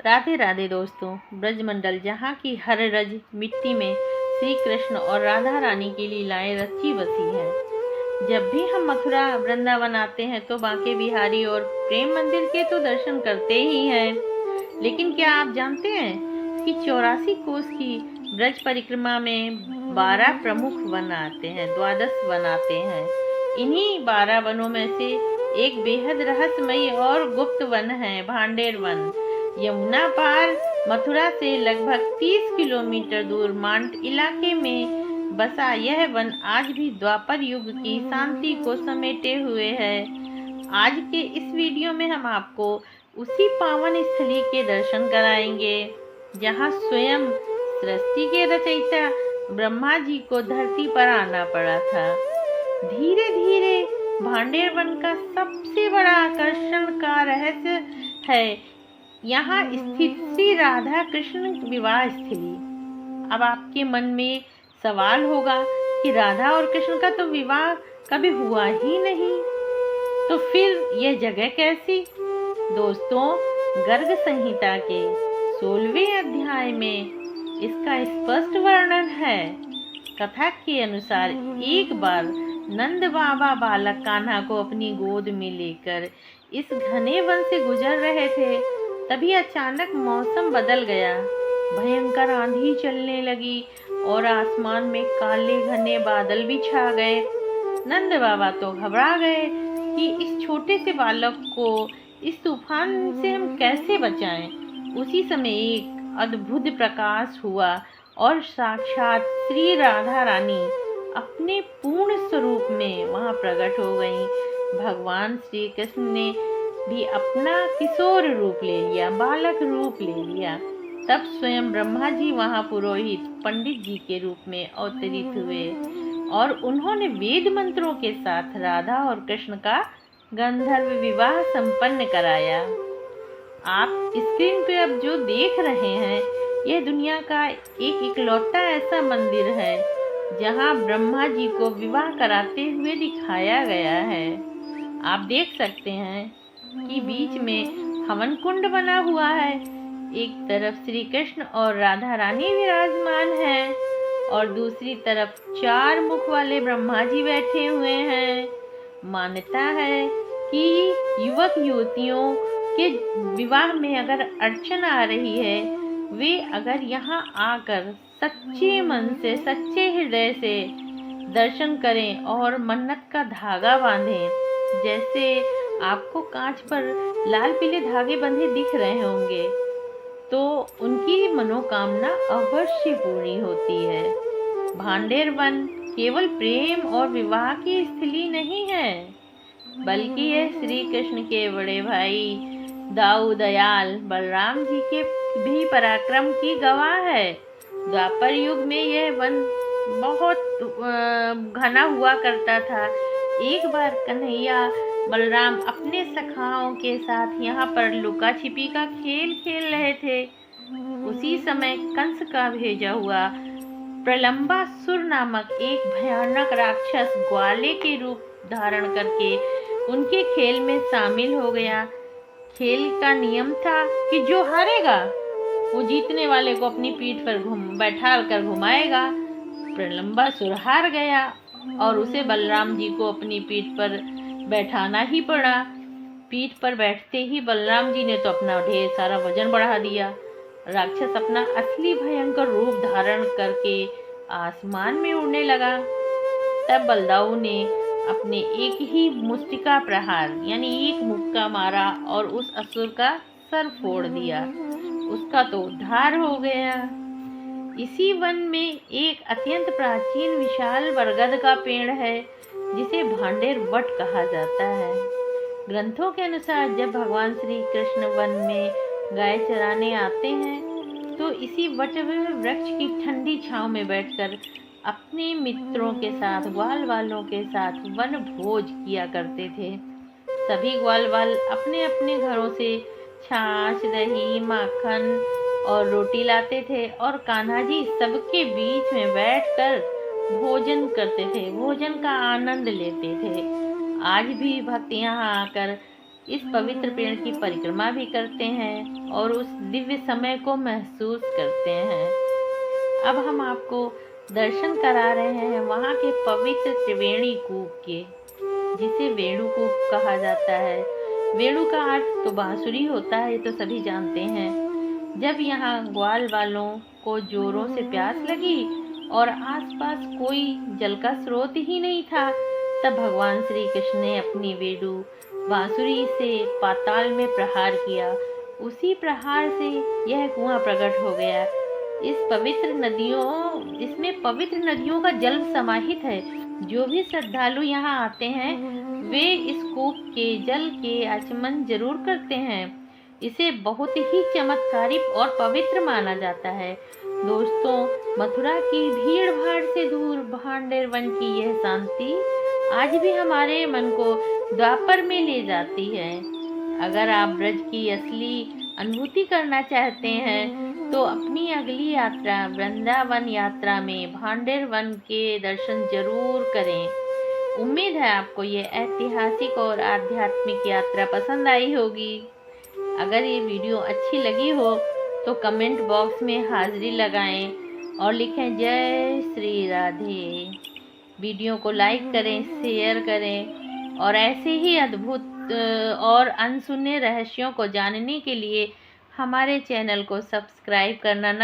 राधे राधे दोस्तों। ब्रजमंडल जहाँ की हर रज मिट्टी में श्री कृष्ण और राधा रानी की लीलाएं रची बसी हैं। जब भी हम मथुरा वृंदावन आते हैं तो बांके बिहारी और प्रेम मंदिर के तो दर्शन करते ही हैं। लेकिन क्या आप जानते हैं कि 84 कोस की ब्रज परिक्रमा में 12 प्रमुख वन आते हैं, 12 वन आते हैं। इन्हीं 12 वनों में से एक बेहद रहस्यमयी और गुप्त वन है भांडेर वन। यमुना पार मथुरा से लगभग 30 किलोमीटर दूर मांट इलाके में बसा यह वन आज भी द्वापर युग की शांति को समेटे हुए है। आज के इस वीडियो में हम आपको उसी पावन स्थली के दर्शन कराएंगे जहां स्वयं सृष्टि के रचयिता ब्रह्मा जी को धरती पर आना पड़ा था। धीरे धीरे भांडेर वन का सबसे बड़ा आकर्षण का रहस्य है यहाँ स्थित श्री राधा कृष्ण विवाह स्थली। अब आपके मन में सवाल होगा कि राधा और कृष्ण का तो विवाह कभी हुआ ही नहीं, तो फिर यह जगह कैसी? दोस्तों, गर्ग संहिता के 16वें अध्याय में इसका स्पष्ट वर्णन है। कथा के अनुसार एक बार नंद बाबा बालक कान्हा को अपनी गोद में लेकर इस घने वन से गुजर रहे थे। तभी अचानक मौसम बदल गया, भयंकर आंधी चलने लगी और आसमान में काले घने बादल भी छा गए। नंद बाबा तो घबरा गए कि इस छोटे से बालक को इस तूफान से हम कैसे बचाएं। उसी समय एक अद्भुत प्रकाश हुआ और साक्षात श्री राधा रानी अपने पूर्ण स्वरूप में वहां प्रकट हो गईं। भगवान श्री कृष्ण ने भी अपना किशोर रूप ले लिया, बालक रूप ले लिया। तब स्वयं ब्रह्मा जी वहां पुरोहित पंडित जी के रूप में अवतरित हुए और उन्होंने वेद मंत्रों के साथ राधा और कृष्ण का गंधर्व विवाह संपन्न कराया। आप स्क्रीन पे अब जो देख रहे हैं यह दुनिया का एक इकलौता ऐसा मंदिर है जहां ब्रह्मा जी को विवाह कराते हुए दिखाया गया है। आप देख सकते हैं कि बीच में हवन कुंड बना हुआ है। एक तरफ श्री कृष्ण और राधा रानी विराजमान हैं और दूसरी तरफ 4 मुख वाले ब्रह्मा जी बैठे हुए हैं। मान्यता है कि युवक युवतियों के विवाह में अगर अड़चन आ रही है, वे अगर यहाँ आकर सच्चे मन से, सच्चे हृदय से दर्शन करें और मन्नत का धागा बांधें। जैसे आपको कांच पर लाल पीले धागे बंधे दिख रहे होंगे, तो उनकी मनोकामना अवश्य पूरी होती है। भांडेर वन केवल प्रेम और विवाह की स्थली नहीं है, बल्कि यह श्री कृष्ण के बड़े भाई दाऊ दयाल बलराम जी के भी पराक्रम की गवाह है। द्वापर युग में यह वन बहुत घना हुआ करता था। एक बार कन्हैया बलराम अपने सखाओं के साथ यहाँ पर लुका छिपी का खेल खेल रहे थे। उसी समय कंस का भेजा हुआ प्रलंबासुर नामक एक भयानक राक्षस ग्वाले के रूप धारण करके उनके खेल में शामिल हो गया। खेल का नियम था कि जो हारेगा वो जीतने वाले को अपनी पीठ पर बैठा कर घुमाएगा। प्रलंबासुर हार गया और उसे बलराम जी को अपनी पीठ पर बैठाना ही पड़ा। पीठ पर बैठते ही बलराम जी ने तो अपना ढेर सारा वजन बढ़ा दिया। राक्षस अपना असली भयंकर रूप धारण करके आसमान में उड़ने लगा। तब बलदाऊ ने अपने एक ही मुष्टिका प्रहार यानी एक मुक्का मारा और उस असुर का सर फोड़ दिया। उसका तो उद्धार हो गया। इसी वन में एक अत्यंत प्राचीन विशाल बरगद का पेड़ है जिसे भांडेर वट कहा जाता है। ग्रंथों के अनुसार जब भगवान श्री कृष्ण वन में गाय चराने आते हैं तो इसी वट वृक्ष की ठंडी छांव में बैठकर अपने मित्रों के साथ, ग्वाल वालों के साथ वन भोज किया करते थे। सभी ग्वाल वाल अपने अपने घरों से छाछ, दही, माखन और रोटी लाते थे और कान्हा जी सबके बीच में बैठकर भोजन करते थे, भोजन का आनंद लेते थे। आज भी भक्त यहाँ आकर इस पवित्र पेड़ की परिक्रमा भी करते हैं और उस दिव्य समय को महसूस करते हैं। अब हम आपको दर्शन करा रहे हैं वहाँ के पवित्र त्रिवेणी कूप के, जिसे वेणुकूप कहा जाता है। वेणु का अर्थ तो बांसुरी होता है, तो सभी जानते हैं। जब यहाँ ग्वाल वालों को जोरों से प्यास लगी और आसपास कोई जल का स्रोत ही नहीं था, तब भगवान श्री कृष्ण ने अपनी वेणु बांसुरी से पाताल में प्रहार किया। उसी प्रहार से यह कुआं प्रकट हो गया। इसमें पवित्र नदियों का जल समाहित है। जो भी श्रद्धालु यहाँ आते हैं वे इस कूप के जल के आचमन जरूर करते हैं। इसे बहुत ही चमत्कारी और पवित्र माना जाता है। दोस्तों, मथुरा की भीड़ भाड़ से दूर भांडेर वन की यह शांति आज भी हमारे मन को द्वापर में ले जाती है। अगर आप ब्रज की असली अनुभूति करना चाहते हैं तो अपनी अगली यात्रा वृंदावन यात्रा में भांडेर वन के दर्शन जरूर करें। उम्मीद है आपको ये ऐतिहासिक और आध्यात्मिक यात्रा पसंद आई होगी। अगर ये वीडियो अच्छी लगी हो तो कमेंट बॉक्स में हाजिरी लगाएं और लिखें जय श्री राधे। वीडियो को लाइक करें, शेयर करें और ऐसे ही अद्भुत और अनसुने रहस्यों को जानने के लिए हमारे चैनल को सब्सक्राइब करना ना